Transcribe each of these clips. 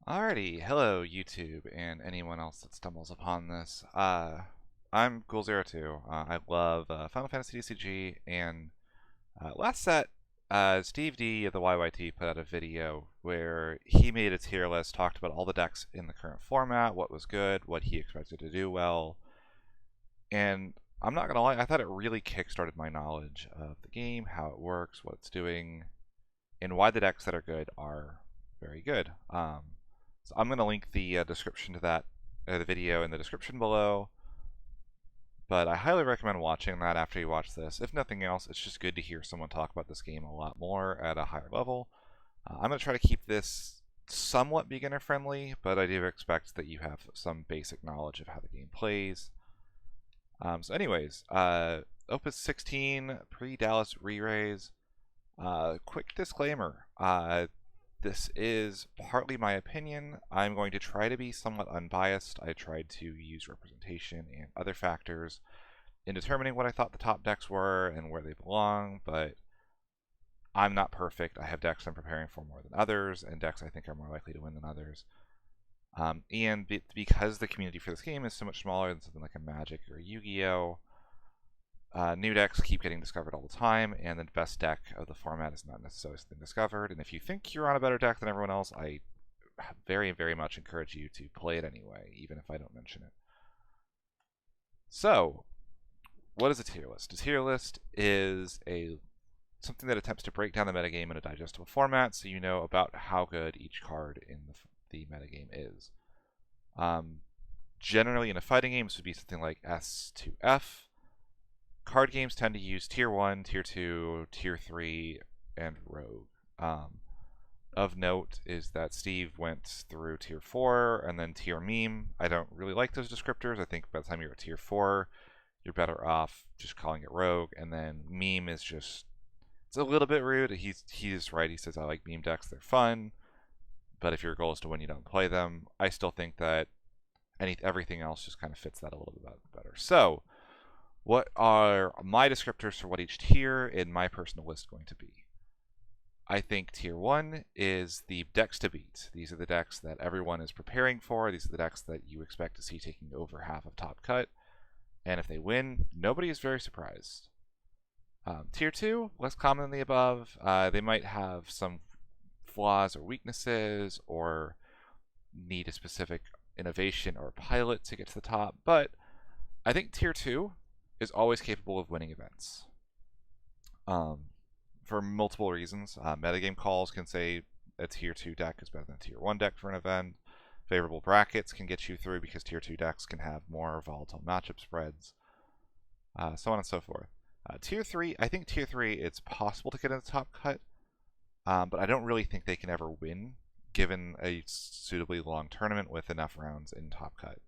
Alrighty, hello YouTube and anyone else that stumbles upon this. I'm Ghoul02. I love Final Fantasy TCG, and last set, Steve D of the YYT put out a video where he made a tier list, talked about all the decks in the current format, what was good, what he expected to do well, and I'm not gonna lie, I thought it really kickstarted my knowledge of the game, how it works, what it's doing, and why the decks that are good are very good. So I'm going to link the description to that, the video in the description below. But I highly recommend watching that after you watch this. If nothing else, it's just good to hear someone talk about this game a lot more at a higher level. I'm going to try to keep this somewhat beginner friendly, but I do expect that you have some basic knowledge of how the game plays. So anyways, Opus 16 pre-Dallas re-raise. Quick disclaimer. This is partly my opinion. I'm going to try to be somewhat unbiased. I tried to use representation and other factors in determining what I thought the top decks were and where they belong, but I'm not perfect. I have decks I'm preparing for more than others, and decks I think are more likely to win than others. Because the community for this game is so much smaller than something like a Magic or a Yu-Gi-Oh!, new decks keep getting discovered all the time, and the best deck of the format is not necessarily something discovered. And if you think you're on a better deck than everyone else, I very, very much encourage you to play it anyway, even if I don't mention it. So, what is a tier list? A tier list is something that attempts to break down the metagame in a digestible format, so you know about how good each card in the metagame is. Generally, in a fighting game, this would be something like S to F. Card games tend to use Tier 1, Tier 2, Tier 3, and Rogue. Of note is that Steve went through Tier 4 and then Tier Meme. I don't really like those descriptors. I think by the time you're at Tier 4, you're better off just calling it Rogue. And then Meme is just, it's a little bit rude. He's right. He says, I like meme decks. They're fun. But if your goal is to win, you don't play them. I still think that everything else just kind of fits that a little bit better. So, what are my descriptors for what each tier in my personal list going to be? I think Tier 1 is the decks to beat. These are the decks that everyone is preparing for. These are the decks that you expect to see taking over half of top cut. And if they win, nobody is very surprised. Tier 2, less common than the above. They might have some flaws or weaknesses or need a specific innovation or pilot to get to the top. But I think Tier 2 is always capable of winning events. For multiple reasons. Metagame calls can say a Tier 2 deck is better than a Tier 1 deck for an event. Favorable brackets can get you through because Tier 2 decks can have more volatile matchup spreads. So on and so forth. Tier 3, I think Tier 3, it's possible to get in the top cut, but I don't really think they can ever win given a suitably long tournament with enough rounds in top cut.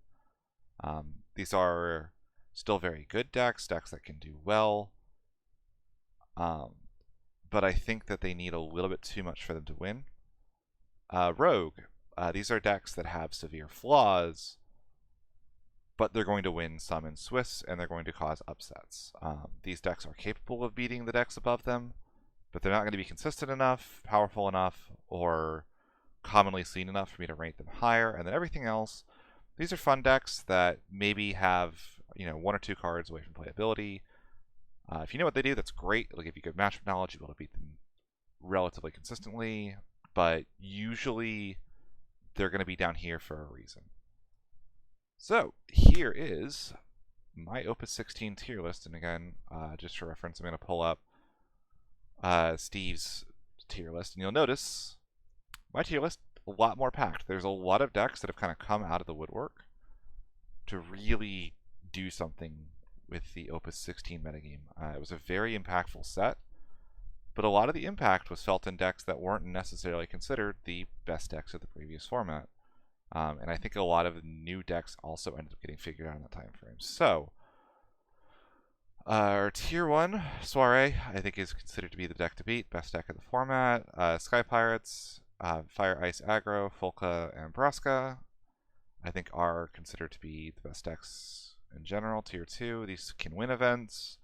These are still very good decks that can do well. But I think that they need a little bit too much for them to win. Rogue. These are decks that have severe flaws, but they're going to win some in Swiss, and they're going to cause upsets. These decks are capable of beating the decks above them, but they're not going to be consistent enough, powerful enough, or commonly seen enough for me to rank them higher. And then everything else, these are fun decks that maybe have, one or two cards away from playability. If you know what they do, that's great. It'll give you good matchup knowledge. You'll be able to beat them relatively consistently, but usually they're going to be down here for a reason. So here is my Opus 16 tier list, and again, just for reference, I'm going to pull up Steve's tier list, and you'll notice my tier list a lot more packed. There's a lot of decks that have kind of come out of the woodwork to really do something with the Opus 16 metagame. It was a very impactful set, but a lot of the impact was felt in decks that weren't necessarily considered the best decks of the previous format. And I think a lot of new decks also ended up getting figured out in that time frame. So, our Tier 1, Soiree, I think is considered to be the deck to beat, best deck of the format. Sky Pirates, Fire Ice Aggro, Folka, and Braska, I think are considered to be the best decks in general. Tier 2, these can win events,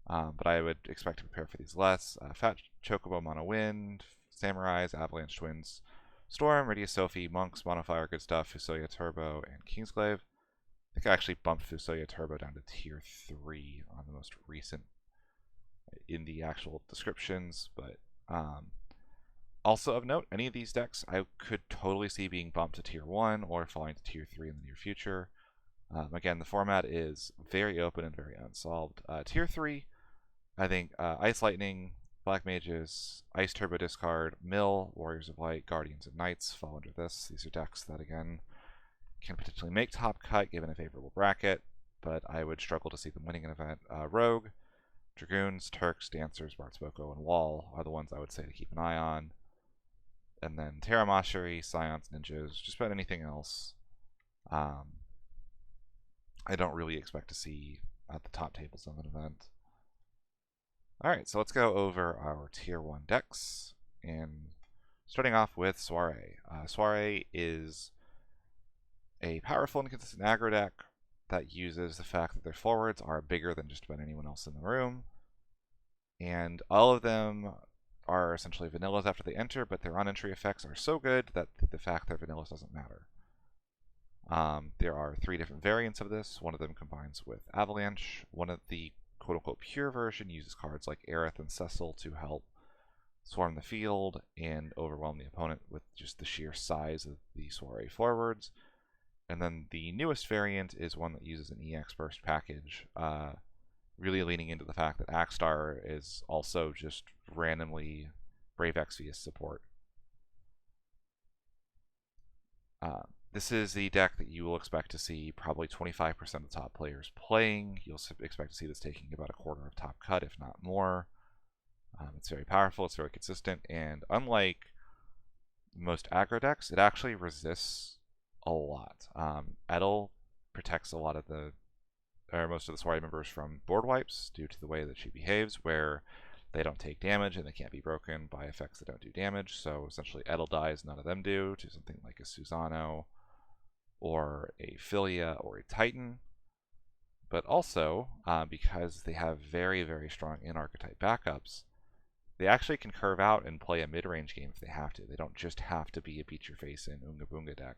but I would expect to prepare for these less. Fat Chocobo, Mono Wind, Samurais, Avalanche Twins, Storm, Rydia, Sophie, Monks, Monofire, good stuff, Fusoya Turbo, and Kingsglaive. I think I actually bumped Fusoya Turbo down to tier 3 on the most recent in the actual descriptions, but also of note, any of these decks I could totally see being bumped to tier 1 or falling to tier 3 in the near future. Again, the format is very open and very unsolved. Tier 3, I think Ice Lightning, Black Mages, Ice Turbo discard, Mill, Warriors of Light, Guardians and Knights fall under this. These are decks that, again, can potentially make top cut given a favorable bracket, but I would struggle to see them winning an event. Rogue, Dragoons, Turks, Dancers, Bards Boko, and Wall are the ones I would say to keep an eye on. And then Terra Macherie, Scions, Ninjas, just about anything else. I don't really expect to see at the top tables of an event. Alright, so let's go over our tier 1 decks. And starting off with Soiree. Soiree is a powerful and consistent aggro deck that uses the fact that their forwards are bigger than just about anyone else in the room. And all of them are essentially vanillas after they enter, but their on-entry effects are so good that the fact they're vanillas doesn't matter. There are 3 different variants of this. One of them combines with Avalanche. One of the quote-unquote pure version uses cards like Aerith and Cecil to help swarm the field and overwhelm the opponent with just the sheer size of the Soiree forwards. And then the newest variant is one that uses an EX burst package, really leaning into the fact that Axstar is also just randomly Brave Exvius support. This is the deck that you will expect to see probably 25% of the top players playing. You'll expect to see this taking about a quarter of top cut, if not more. It's very powerful, it's very consistent, and unlike most aggro decks, it actually resists a lot. Edel protects a lot of most of the Soiree members from board wipes due to the way that she behaves, where they don't take damage and they can't be broken by effects that don't do damage. So essentially Edel dies, none of them do, to something like a Susano or a Philia or a Titan. But also, because they have very, very strong in-archetype backups, they actually can curve out and play a mid-range game if they have to. They don't just have to be a beat-your-face-in Unga Bunga deck.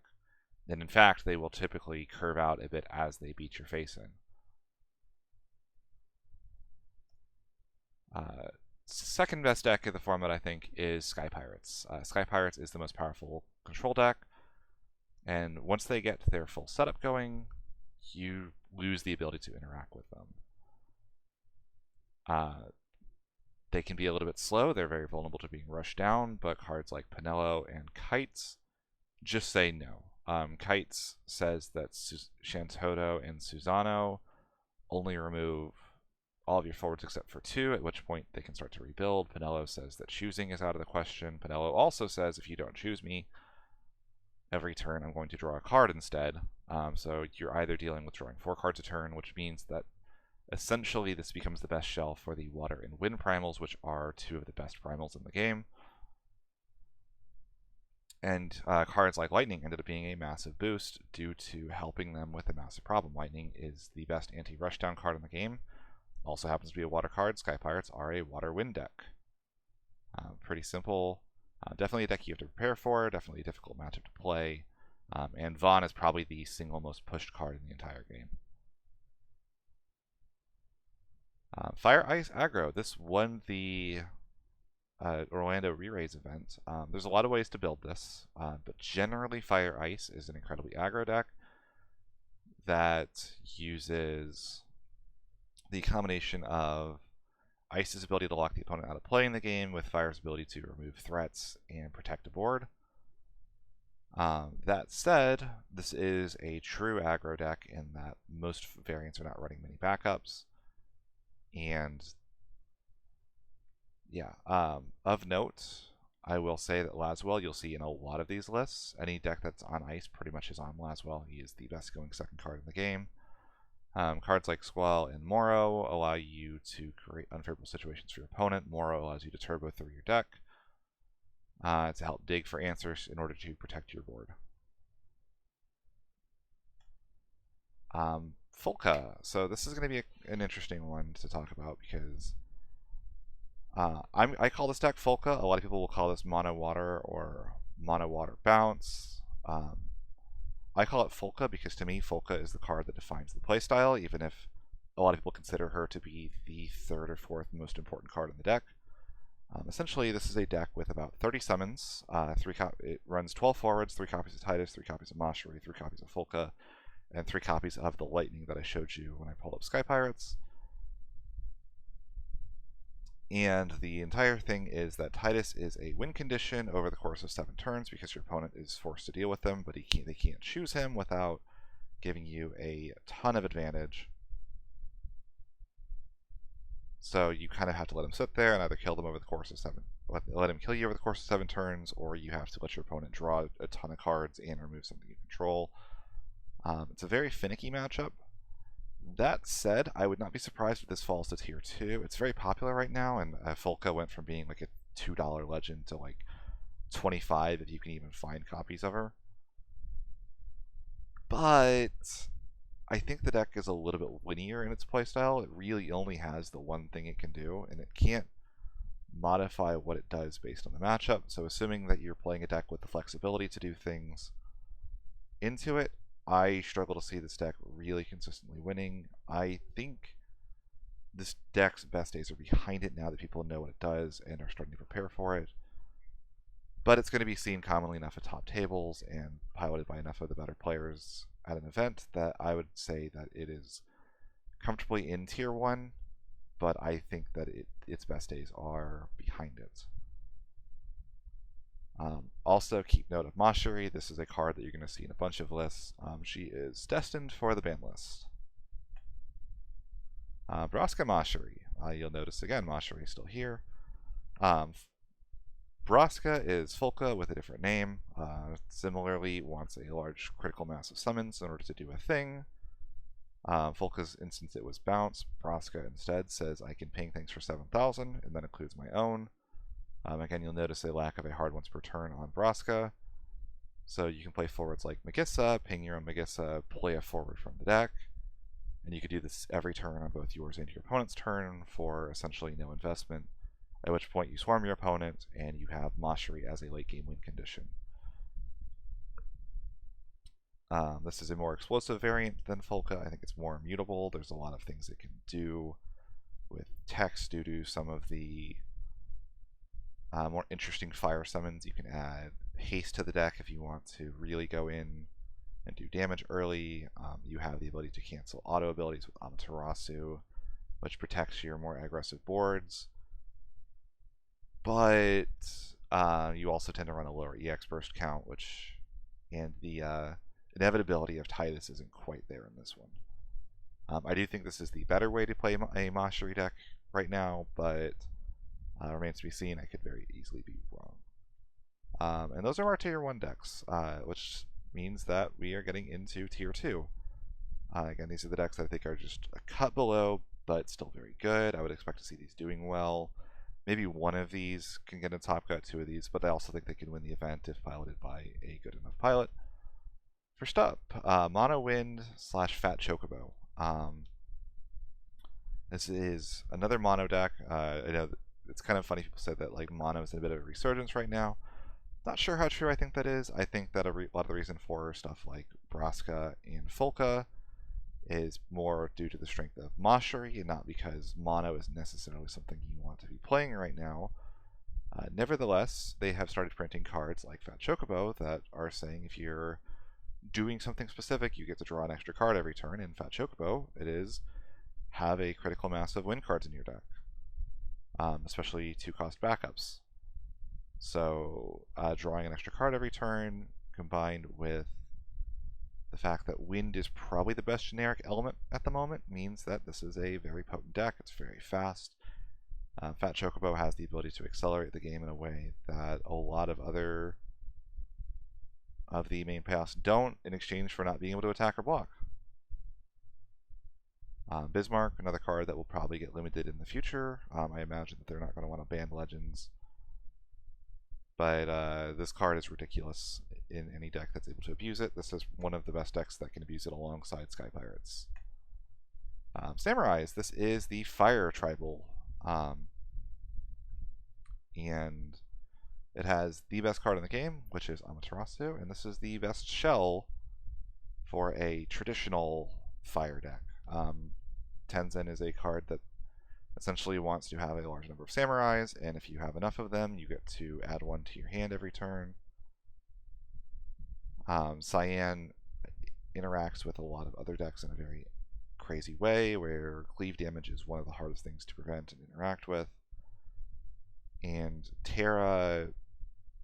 And in fact, they will typically curve out a bit as they beat your face in. Second best deck in the format, I think, is Sky Pirates. Sky Pirates is the most powerful control deck, and once they get their full setup going, you lose the ability to interact with them. They can be a little bit slow, they're very vulnerable to being rushed down, but cards like Pinello and Kites just say no. Kites says that Shantoto and Susano only remove all of your forwards except for 2, at which point they can start to rebuild. Pinello says that choosing is out of the question. Pinello also says if you don't choose me, every turn I'm going to draw a card instead. So you're either dealing with drawing 4 cards a turn, which means that essentially this becomes the best shell for the Water and Wind primals, which are 2 of the best primals in the game. And cards like Lightning ended up being a massive boost due to helping them with a massive problem. Lightning is the best anti-rushdown card in the game. Also happens to be a water card. Sky Pirates are a water-wind deck. Pretty simple. Definitely a deck you have to prepare for. Definitely a difficult matchup to play. And Vaughn is probably the single most pushed card in the entire game. Fire Ice Aggro. This won the Orlando Re-Raise event. There's a lot of ways to build this, but generally Fire Ice is an incredibly aggro deck that uses the combination of Ice's ability to lock the opponent out of play in the game with Fire's ability to remove threats and protect a board. That said, this is a true aggro deck in that most variants are not running many backups. And yeah, of note, I will say that Laswell you'll see in a lot of these lists. Any deck that's on Ice pretty much is on Laswell. He is the best going second card in the game. Cards like Squall and Moro allow you to create unfavorable situations for your opponent. Moro allows you to turbo through your deck to help dig for answers in order to protect your board. Folka. So this is going to be an interesting one to talk about because I call this deck Folka. A lot of people will call this Mono Water or mono water bounce. I call it Folka because to me, Folka is the card that defines the playstyle, even if a lot of people consider her to be the third or fourth most important card in the deck. Essentially, this is a deck with about 30 summons. It runs 12 forwards, 3 copies of Titus, 3 copies of Macherie, 3 copies of Folka, and 3 copies of the Lightning that I showed you when I pulled up Sky Pirates. And the entire thing is that Titus is a win condition over the course of 7 turns because your opponent is forced to deal with him, but they can't choose him without giving you a ton of advantage. So you kind of have to let him sit there and either kill them over the course of let him kill you over the course of 7 turns, or you have to let your opponent draw a ton of cards and remove something you control. It's a very finicky matchup. That said, I would not be surprised if this falls to tier 2. It's very popular right now, and Folka went from being like a $2 legend to like 25 if you can even find copies of her. But I think the deck is a little bit linear in its playstyle. It really only has the one thing it can do, and it can't modify what it does based on the matchup. So assuming that you're playing a deck with the flexibility to do things into it, I struggle to see this deck really consistently winning. I think this deck's best days are behind it now that people know what it does and are starting to prepare for it. But it's going to be seen commonly enough at top tables and piloted by enough of the better players at an event that I would say that it is comfortably in tier 1, but I think that its best days are behind it. Also, keep note of Macherie. This is a card that you're going to see in a bunch of lists. She is destined for the ban list. Braska Macherie. You'll notice again, Macherie is still here. Braska is Folka with a different name. Similarly, wants a large critical mass of summons in order to do a thing. Folka's instance, it was bounce. Braska instead says I can ping things for 7,000, and that includes my own. Again, you'll notice a lack of a hard once per turn on Braska. So you can play forwards like Magissa, ping your own Magissa, play a forward from the deck. And you could do this every turn on both yours and your opponent's turn for essentially no investment, at which point you swarm your opponent and you have Macherie as a late game win condition. This is a more explosive variant than Folka. I think it's more immutable. There's a lot of things it can do with text due to some of the more interesting fire summons. You can add haste to the deck if you want to really go in and do damage early. You have the ability to cancel auto abilities with Amaterasu, which protects your more aggressive boards. But you also tend to run a lower EX burst count, and the inevitability of Titus isn't quite there in this one. I do think this is the better way to play a Macherie deck right now, but remains to be seen. I could very easily be wrong. And those are our tier 1 decks, which means that we are getting into tier 2. Again, these are the decks that I think are just a cut below, but still very good. I would expect to see these doing well. Maybe one of these can get a top cut, 2 of these, but I also think they can win the event if piloted by a good enough pilot. First up, Mono Wind / Fat Chocobo. This is another mono deck. I know it's kind of funny people say that like mono is in a bit of a resurgence right now. Not sure how true I think that is. I think that a lot of the reason for stuff like Braska and Folka is more due to the strength of Macherie and not because mono is necessarily something you want to be playing right now. Nevertheless, they have started printing cards like Fat Chocobo that are saying if you're doing something specific, you get to draw an extra card every turn. In Fat Chocobo, it is have a critical mass of win cards in your deck, especially 2-cost backups. So drawing an extra card every turn combined with the fact that wind is probably the best generic element at the moment means that this is a very potent deck. It's very fast. Fat Chocobo has the ability to accelerate the game in a way that a lot of other of the main paths don't, in exchange for not being able to attack or block. Bismarck, another card that will probably get limited in the future. I imagine that they're not going to want to ban legends. But this card is ridiculous in any deck that's able to abuse it. This is one of the best decks that can abuse it alongside Sky Pirates. Samurais, this is the Fire Tribal. And It has the best card in the game, which is Amaterasu, and this is the best shell for a traditional fire deck. Tenzin is a card that essentially wants to have a large number of samurais, and if you have enough of them, you get to add one to your hand every turn. Cyan interacts with a lot of other decks in a very crazy way, where cleave damage is one of the hardest things to prevent and interact with. And Terra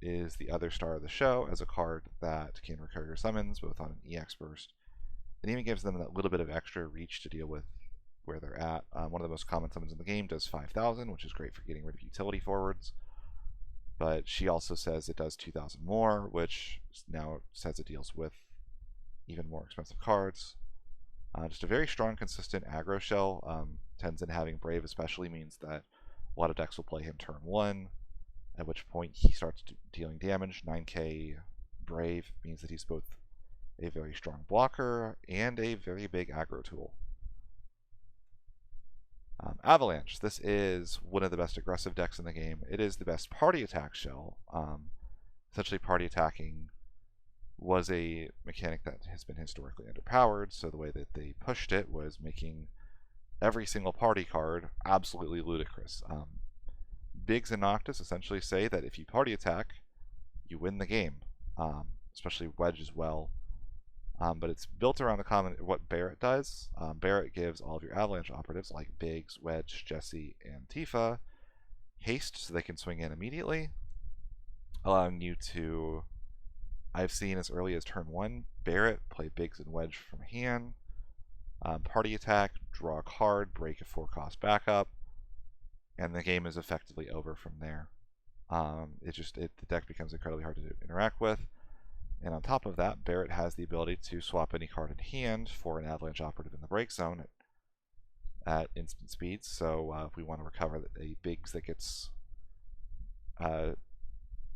is the other star of the show as a card that can recur your summons both on an EX burst. It even gives them that little bit of extra reach to deal with where they're at. One of the most common summons in the game does 5,000, which is great for getting rid of utility forwards. But she also says it does 2,000 more, which now says it deals with even more expensive cards. Just a very strong, consistent aggro shell. Tenzin having Brave especially means that a lot of decks will play him turn 1, at which point he starts dealing damage. 9k Brave means that he's both a very strong blocker and a very big aggro tool. Avalanche. This is one of the best aggressive decks in the game. It is the best party attack shell. Essentially, party attacking was a mechanic that has been historically underpowered, so the way that they pushed it was making every single party card absolutely ludicrous. Biggs and Noctis essentially say that if you party attack, you win the game, especially Wedge as well. But it's built around what Barrett does. Barrett gives all of your Avalanche operatives, like Biggs, Wedge, Jesse, and Tifa, haste so they can swing in immediately, allowing you to, I've seen as early as turn 1, Barrett play Biggs and Wedge from hand, party attack, draw a card, break a 4-cost backup, and the game is effectively over from there. The deck becomes incredibly hard to interact with. And on top of that, Barrett has the ability to swap any card in hand for an Avalanche operative in the break zone at instant speed. So if we want to recover a Biggs that gets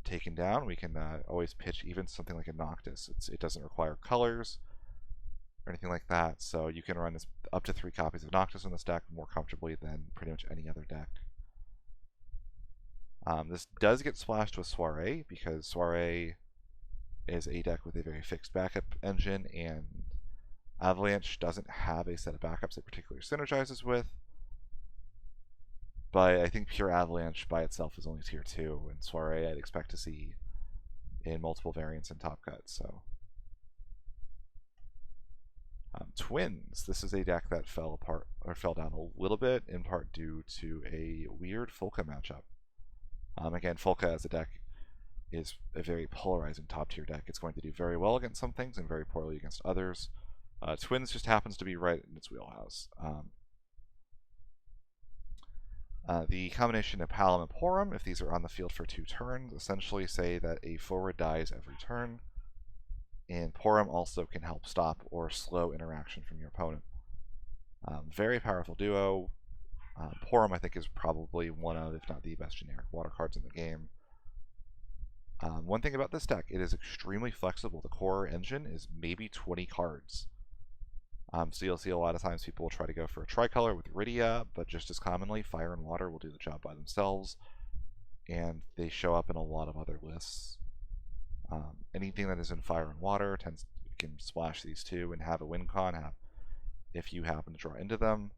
taken down, we can always pitch even something like a Noctis. It doesn't require colors or anything like that, so you can run up to 3 copies of Noctis in this deck more comfortably than pretty much any other deck. This does get splashed with Soiree, because Soiree is a deck with a very fixed backup engine, and Avalanche doesn't have a set of backups it particularly synergizes with. But I think pure Avalanche by itself is only tier 2, and Soiree I'd expect to see in multiple variants and top cuts. So Twins. This is a deck that fell down a little bit, in part due to a weird Folka matchup. Again, Folka as a deck is a very polarizing top tier deck. It's going to do very well against some things and very poorly against others. Twins just happens to be right in its wheelhouse. The combination of Palom and Porum, if these are on the field for 2 turns, essentially say that a forward dies every turn, and Porum also can help stop or slow interaction from your opponent. Very powerful duo. Porum, I think, is probably one of, if not the best generic water cards in the game. One thing about this deck, it is extremely flexible. The core engine is maybe 20 cards. So you'll see a lot of times people will try to go for a tricolor with Rydia, but just as commonly, fire and water will do the job by themselves, and they show up in a lot of other lists. Anything that is in fire and water can splash these two and have a win con if you happen to draw into them.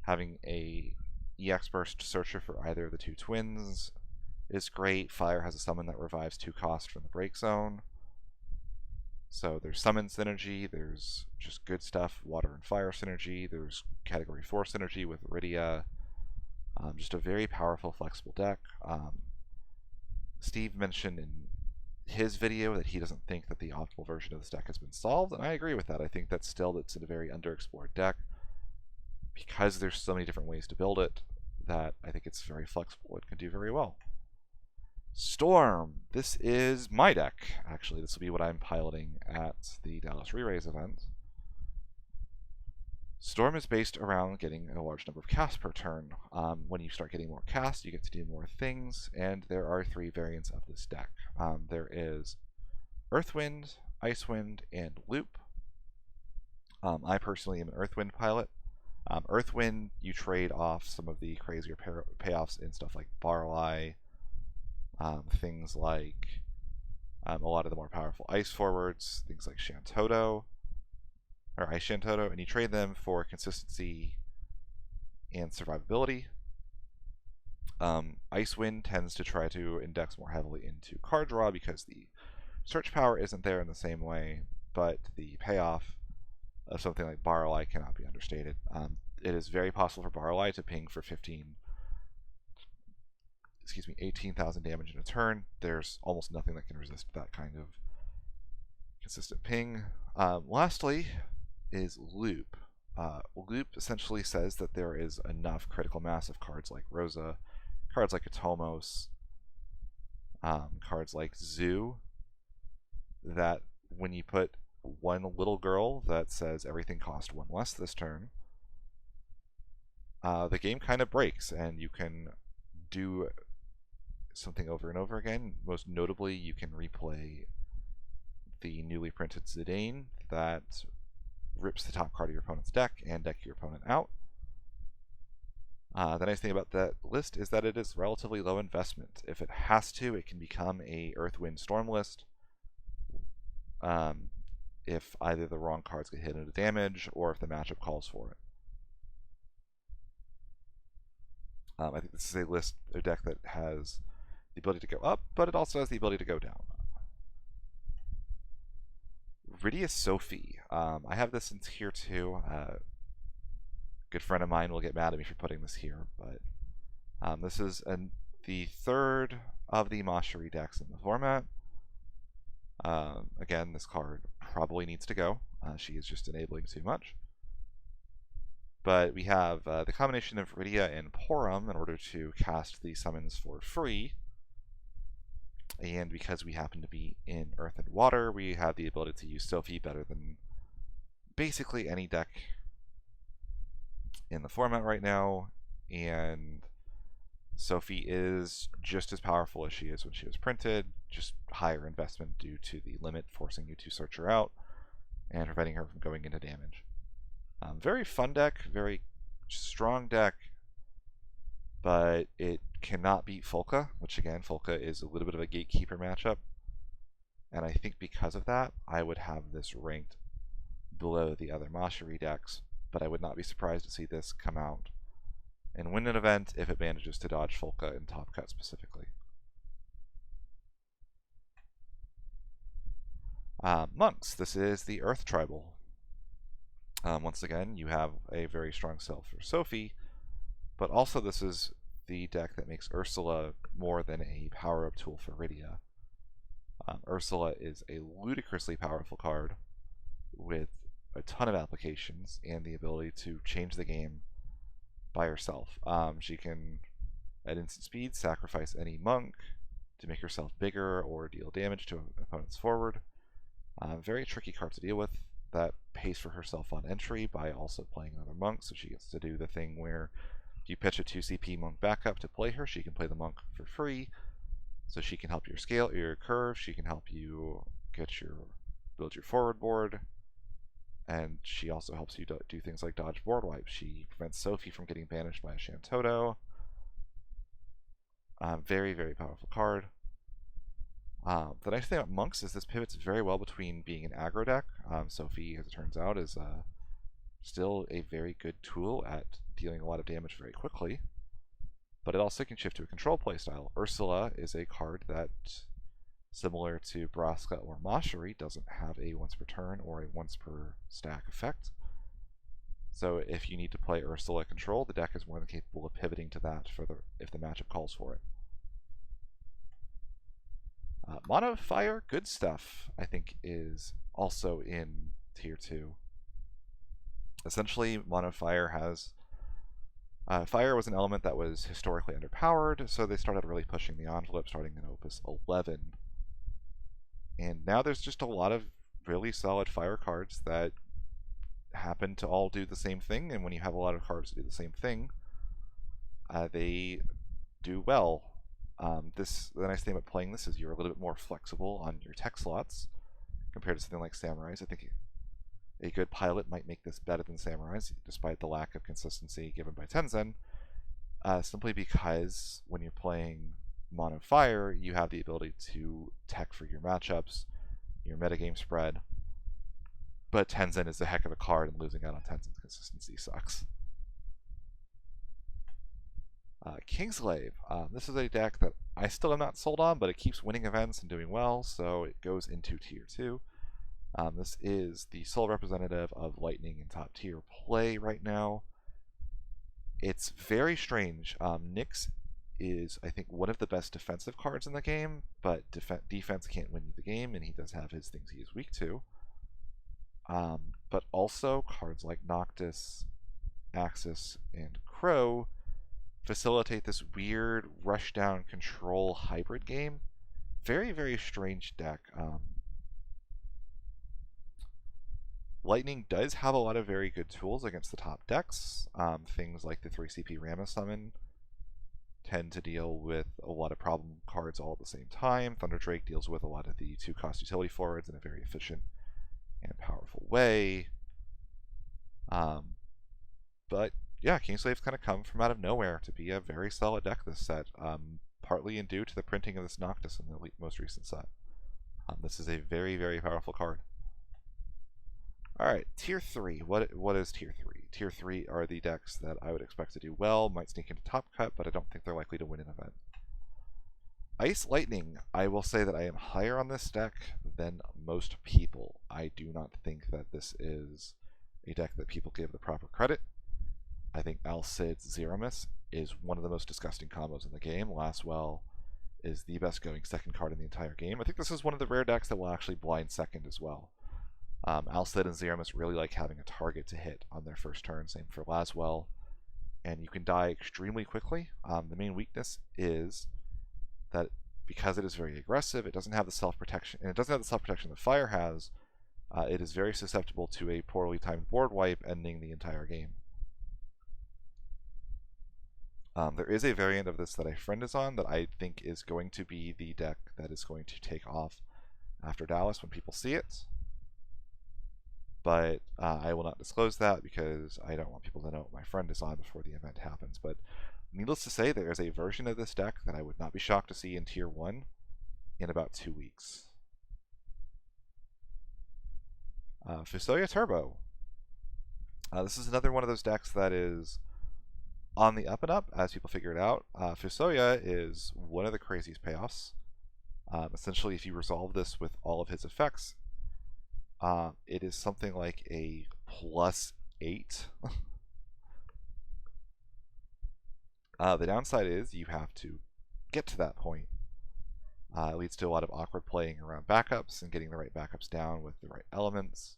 Having a EX burst searcher for either of the 2 twins is great. Fire has a summon that revives 2 cost from the break zone. So there's summon synergy, there's just good stuff, water and fire synergy, there's category 4 synergy with Rydia. Just a very powerful, flexible deck. Steve mentioned in his video that he doesn't think that the optimal version of this deck has been solved, and I agree with that. I think that still it's a very underexplored deck, because there's so many different ways to build it that I think it's very flexible. It can do very well. Storm. This is my deck, actually. This will be what I'm piloting at the Dallas Re-Raise event. Storm is based around getting a large number of casts per turn. When you start getting more casts, you get to do more things, and there are 3 variants of this deck. There is Earthwind, Icewind, and Loop. I personally am an Earthwind pilot. Earthwind, you trade off some of the crazier payoffs in stuff like Barley, Things like a lot of the more powerful ice forwards, things like Shantoto, or Ice Shantoto, and you trade them for consistency and survivability. Icewind tends to try to index more heavily into card draw because the search power isn't there in the same way, but the payoff of something like Barley cannot be understated. It is very possible for Barley to ping for 18,000 damage in a turn. There's almost nothing that can resist that kind of consistent ping. Lastly is Loop. Loop essentially says that there is enough critical mass of cards like Rosa, cards like Atomos, cards like Zoo, that when you put one little girl that says everything cost one less this turn, the game kind of breaks and you can do something over and over again. Most notably, you can replay the newly printed Zidane that rips the top card of your opponent's deck and deck your opponent out. The nice thing about that list is that it is relatively low investment. If it has to, it can become a Earth, Wind, Storm list. If either the wrong cards get hit into damage or if the matchup calls for it. I think this is a deck that has the ability to go up, but it also has the ability to go down. Rydia Sophie. I have this in tier 2. Good friend of mine will get mad at me for putting this here, but this is the third of the Macherie decks in the format. Again, this card probably needs to go. She is just enabling too much. But we have the combination of Rydia and Porum in order to cast the summons for free. And because we happen to be in Earth and Water, we have the ability to use Sophie better than basically any deck in the format right now. And Sophie is just as powerful as she is when she was printed, just higher investment due to the limit forcing you to search her out and preventing her from going into damage. Very fun deck, very strong deck, but it cannot beat Folka, which again, Folka is a little bit of a gatekeeper matchup. And I think because of that, I would have this ranked below the other Macherie decks, but I would not be surprised to see this come out and win an event if it manages to dodge Folka in Top Cut specifically. Monks, this is the Earth Tribal. Once again, you have a very strong sell for Sophie, but also this is the deck that makes Ursula more than a power-up tool for Rydia. Ursula is a ludicrously powerful card with a ton of applications and the ability to change the game by herself. She can, at instant speed, sacrifice any monk to make herself bigger or deal damage to an opponent's forward. Very tricky card to deal with. That pays for herself on entry by also playing another monk, so she gets to do the thing where if you pitch a 2 CP monk backup to play her, she can play the monk for free, so she can help your scale, your curve, she can help you build your forward board, and she also helps you do things like dodge board wipe. She prevents Sophie from getting banished by a Shantoto. Very, very powerful card. The nice thing about monks is this pivots very well between being an aggro deck. Sophie, as it turns out, is still a very good tool at dealing a lot of damage very quickly, but it also can shift to a control playstyle. Ursula is a card that, similar to Braska or Macherie, doesn't have a once per turn or a once per stack effect. So if you need to play Ursula control, the deck is more than capable of pivoting to that if the matchup calls for it. Mono Fire, good stuff, I think, is also in tier 2. Essentially, Mono Fire has... fire was an element that was historically underpowered, so they started really pushing the envelope starting in Opus 11. And now there's just a lot of really solid fire cards that happen to all do the same thing, and when you have a lot of cards that do the same thing, they do well. The nice thing about playing this is you're a little bit more flexible on your tech slots compared to something like Samurais. I think a good pilot might make this better than Samurais, despite the lack of consistency given by Tenzen, simply because when you're playing mono fire, you have the ability to tech for your matchups, your metagame spread. But Tenzin is a heck of a card, and losing out on Tenzin's consistency sucks. Kingslave. This is a deck that I still am not sold on, but it keeps winning events and doing well, so it goes into Tier 2. This is the sole representative of Lightning in top tier play right now. It's very strange. Nyx is, I think, one of the best defensive cards in the game, but defense can't win you the game, and he does have his things he is weak to. But also, cards like Noctis, Axis, and Crow facilitate this weird rush-down control hybrid game. Very, very strange deck. Lightning does have a lot of very good tools against the top decks. Things like the 3CP Rama Summon tend to deal with a lot of problem cards all at the same time. Thunder Drake deals with a lot of the 2-cost utility forwards in a very efficient and powerful way. But yeah, Kingslave's kind of come from out of nowhere to be a very solid deck this set, partly due to the printing of this Noctis in the most recent set. This is a very, very powerful card. Alright, Tier 3. What is Tier 3? Tier 3 are the decks that I would expect to do well, might sneak into top cut, but I don't think they're likely to win an event. Ice Lightning, I will say that I am higher on this deck than most people. I do not think that this is a deck that people give the proper credit. I think Alcid's Zeramis is one of the most disgusting combos in the game. Lastwell is the best going second card in the entire game. I think this is one of the rare decks that will actually blind second as well. Alcid and Zeramis really like having a target to hit on their first turn, same for Laswell, and you can die extremely quickly. The main weakness is that because it is very aggressive, it doesn't have the self-protection, and it doesn't have the self-protection that Fire has. It is very susceptible to a poorly timed board wipe, ending the entire game. There is a variant of this that a friend is on that I think is going to be the deck that is going to take off after Dallas when people see it. But I will not disclose that because I don't want people to know what my friend is on before the event happens. But needless to say, there is a version of this deck that I would not be shocked to see in Tier 1 in about 2 weeks. Fusoya Turbo. This is another one of those decks that is on the up and up as people figure it out. Fusoya is one of the craziest payoffs. Essentially, if you resolve this with all of his effects, it is something like a +8. The downside is you have to get to that point. It leads to a lot of awkward playing around backups and getting the right backups down with the right elements.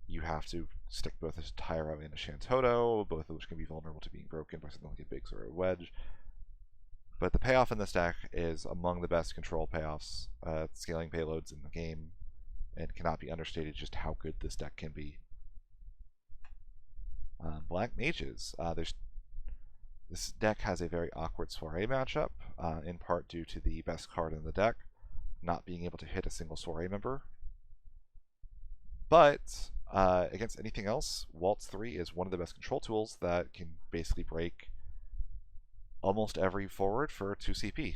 You have to stick both a Tyro and a Shantoto, both of which can be vulnerable to being broken by something like a Biggs or a Wedge. But the payoff in this deck is among the best control payoffs, scaling payloads in the game, and cannot be understated just how good this deck can be. Black Mages. This deck has a very awkward Soiree matchup, in part due to the best card in the deck not being able to hit a single Soiree member. But against anything else, Waltz 3 is one of the best control tools that can basically break almost every forward for 2 CP.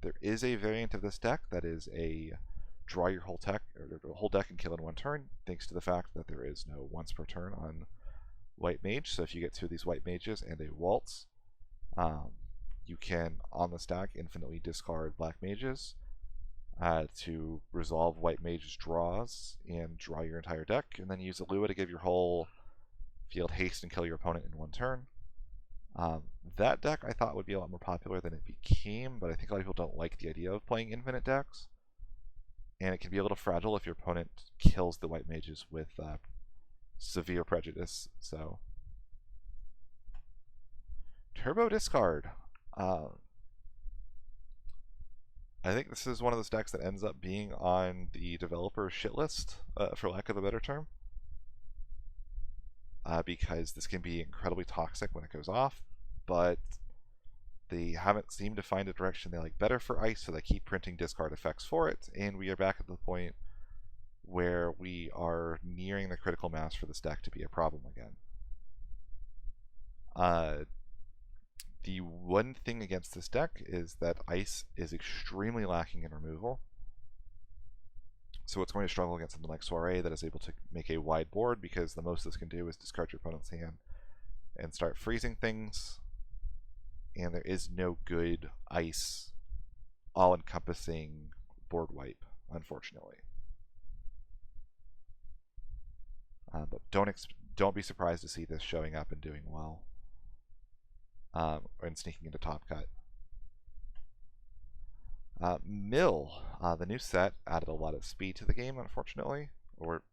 There is a variant of this deck that is a draw your whole deck and kill in one turn, thanks to the fact that there is no once per turn on White Mage. So if you get 2 of these White Mages and a Waltz, you can, on the stack, infinitely discard Black Mages to resolve White Mage's draws and draw your entire deck, and then use a Lua to give your whole field haste and kill your opponent in one turn. That deck I thought would be a lot more popular than it became, but I think a lot of people don't like the idea of playing infinite decks, and it can be a little fragile if your opponent kills the White Mages with severe prejudice. So Turbo discard. I think this is one of those decks that ends up being on the developer shit list, for lack of a better term, because this can be incredibly toxic when it goes off, but they haven't seemed to find a direction they like better for Ice, so they keep printing discard effects for it, and we are back at the point where we are nearing the critical mass for this deck to be a problem again. The one thing against this deck is that ice is extremely lacking in removal. So it's going to struggle against something like Soiree that is able to make a wide board, because the most this can do is discard your opponent's hand and start freezing things. And there is no good ice all-encompassing board wipe, unfortunately. But don't be surprised to see this showing up and doing well, and sneaking into top cut. Mill, the new set, added a lot of speed to the game, unfortunately, or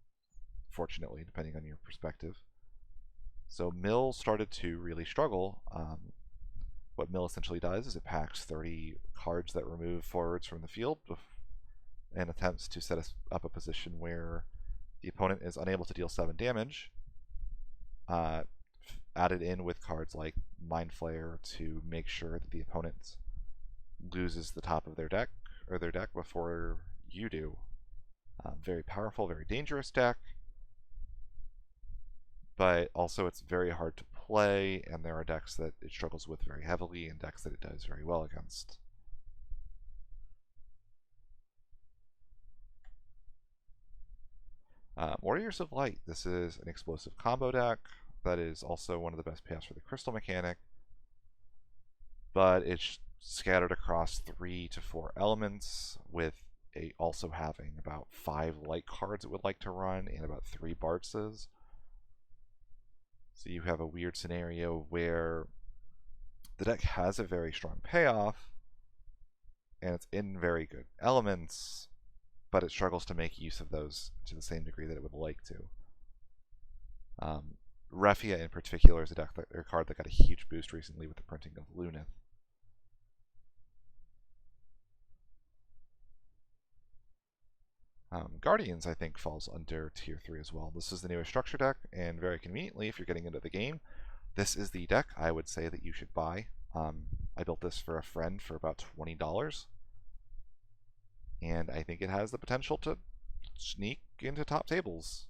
fortunately, depending on your perspective. So Mill started to really struggle. What Mill essentially does is it packs 30 cards that remove forwards from the field and attempts to set us up a position where the opponent is unable to deal 7 damage, added in with cards like Mind Flayer to make sure that the opponent loses the top of their deck before you do. Very powerful, very dangerous deck, but also it's very hard to play, and there are decks that it struggles with very heavily and decks that it does very well against. Warriors of Light. This is an explosive combo deck that is also one of the best payoffs for the crystal mechanic, but it's scattered across 3 to 4 elements, with also having about 5 light cards it would like to run and about 3 Bartzes. So you have a weird scenario where the deck has a very strong payoff and it's in very good elements, but it struggles to make use of those to the same degree that it would like to. Rydia in particular is a card that got a huge boost recently with the printing of Lunith. Guardians, I think, falls under tier 3 as well. This is the newest structure deck, and very conveniently, if you're getting into the game, this is the deck I would say that you should buy. I built this for a friend for about $20, and I think it has the potential to sneak into top tables.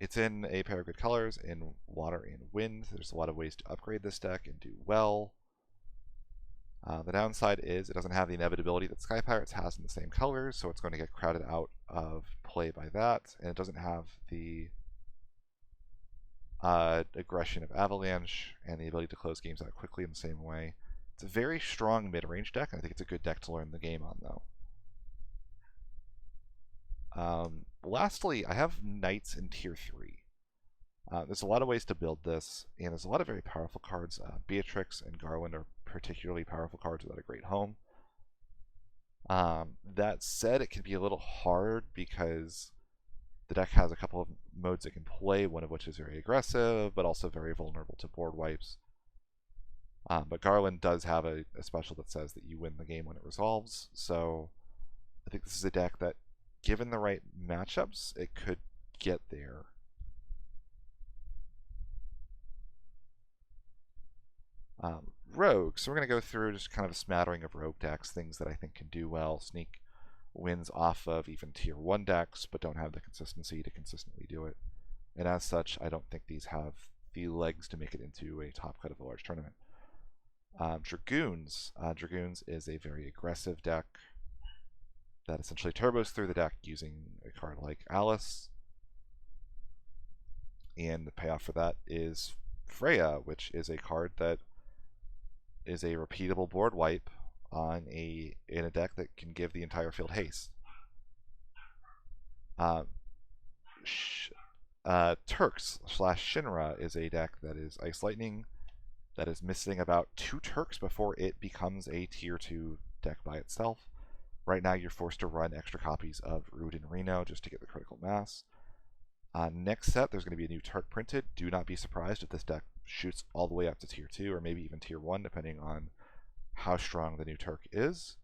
It's in a pair of good colors, in water and wind. There's a lot of ways to upgrade this deck and do well. The downside is it doesn't have the inevitability that Sky Pirates has in the same colors, so it's going to get crowded out of play by that, and it doesn't have the aggression of Avalanche and the ability to close games out quickly in the same way. It's a very strong mid-range deck, and I think it's a good deck to learn the game on, though. Lastly, I have Knights in tier 3. There's a lot of ways to build this, and there's a lot of very powerful cards. Beatrix and Garland are particularly powerful cards without a great home. That said, it can be a little hard because the deck has a couple of modes it can play, one of which is very aggressive, but also very vulnerable to board wipes. But Garland does have a special that says that you win the game when it resolves, so I think this is a deck that, given the right matchups, it could get there. Rogue. So we're going to go through just kind of a smattering of rogue decks, things that I think can do well, sneak wins off of even tier 1 decks, but don't have the consistency to consistently do it. And as such, I don't think these have the legs to make it into a top cut of a large tournament. Dragoons. Dragoons is a very aggressive deck that essentially turbos through the deck using a card like Alice. And the payoff for that is Freya, which is a card that is a repeatable board wipe in a deck that can give the entire field haste. Turks / Shinra is a deck that is Ice Lightning, that is missing about 2 Turks before it becomes a tier 2 deck by itself. Right now you're forced to run extra copies of Rude and Reno just to get the critical mass. Next set, there's going to be a new Turk printed. Do not be surprised if this deck shoots all the way up to tier 2 or maybe even tier 1, depending on how strong the new Turk is.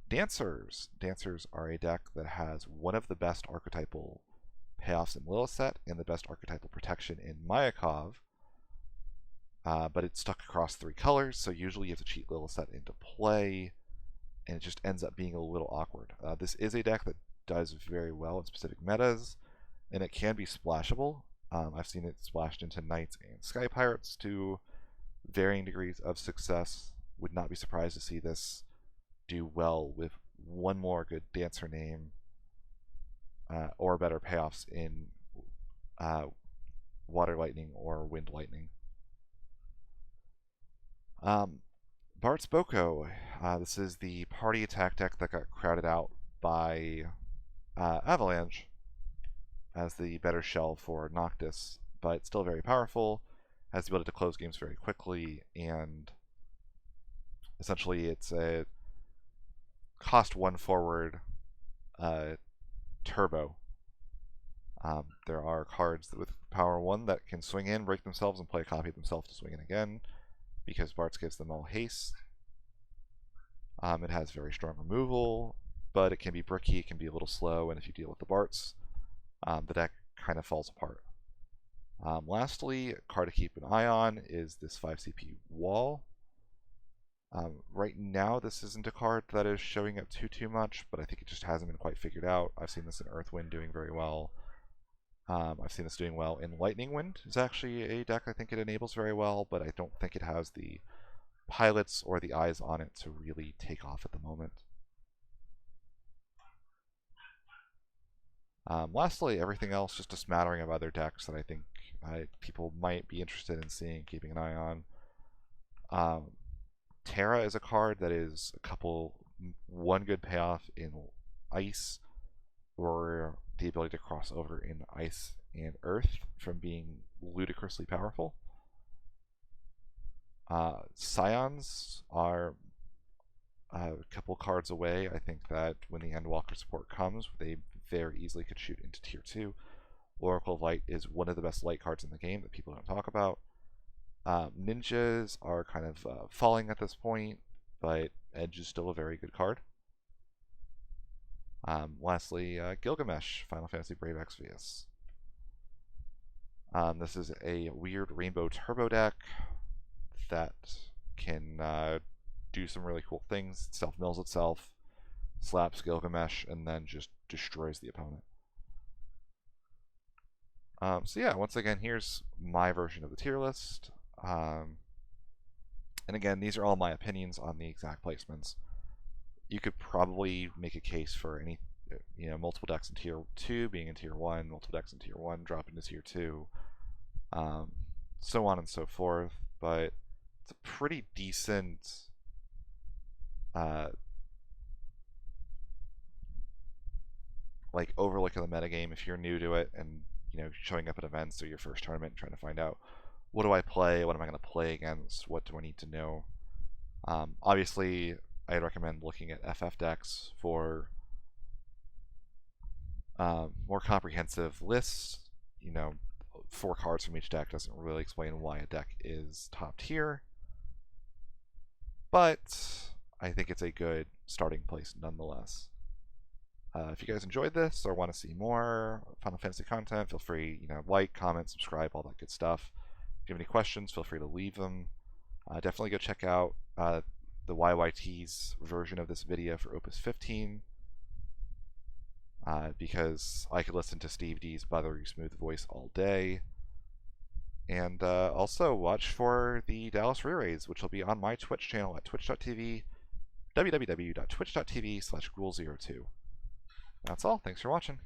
Dancers. Dancers are a deck that has one of the best archetypal payoffs in Lilith set and the best archetypal protection in Mayakov, but it's stuck across 3 colors, so usually you have to cheat Lilith set into play, and it just ends up being a little awkward. This is a deck that does very well in specific metas, and it can be splashable. I've seen it splashed into Knights and Sky Pirates to varying degrees of success. Would not be surprised to see this do well with one more good dancer name or better payoffs in Water Lightning or Wind Lightning. Bart's Boko. This is the party attack deck that got crowded out by Avalanche as the better shell for Noctis, but still very powerful, has the ability to close games very quickly, and essentially it's a cost 1 forward turbo. There are cards with power 1 that can swing in, break themselves, and play a copy of themselves to swing in again, because Bart's gives them all haste. It has very strong removal, but it can be bricky, it can be a little slow, and if you deal with the Barts, the deck kind of falls apart. Lastly, a card to keep an eye on is this 5 CP Wall. Right now, this isn't a card that is showing up too much, but I think it just hasn't been quite figured out. I've seen this in Earthwind doing very well. I've seen this doing well in Lightning Wind. It's actually a deck I think it enables very well, but I don't think it has the pilots or the eyes on it to really take off at the moment. Lastly, everything else, just a smattering of other decks that I think people might be interested in seeing, keeping an eye on. Terra is a card that is one good payoff in Ice, or the ability to cross over in Ice and Earth from being ludicrously powerful. Scions are a couple cards away. I think that when the Endwalker support comes, they very easily could shoot into Tier 2. Oracle of Light is one of the best light cards in the game that people don't talk about. Ninjas are kind of falling at this point, but Edge is still a very good card. Lastly, Gilgamesh, Final Fantasy Brave Exvius. This is a weird Rainbow Turbo deck that can do some really cool things. It self-mills itself, slaps Gilgamesh, and then just destroys the opponent. So yeah, once again, here's my version of the tier list. And again, these are all my opinions on the exact placements. You could probably make a case for any, multiple decks in tier 2 being in tier 1, multiple decks in tier 1 dropping to tier 2, so on and so forth. But it's a pretty decent overlook of the metagame if you're new to it and showing up at events or your first tournament and trying to find out, what do I play, what am I going to play against, what do I need to know. Obviously I'd recommend looking at FF decks for more comprehensive lists. 4 cards from each deck doesn't really explain why a deck is top tier, but I think it's a good starting place nonetheless. If you guys enjoyed this or want to see more Final Fantasy content, feel free, like, comment, subscribe, all that good stuff. If you have any questions, feel free to leave them. Definitely go check out the YYT's version of this video for Opus 15, because I could listen to Steve D's buttery smooth voice all day. And also watch for the Dallas Re-Rays, which will be on my Twitch channel at twitch.tv, www.twitch.tv/ghoul02. That's all. Thanks for watching.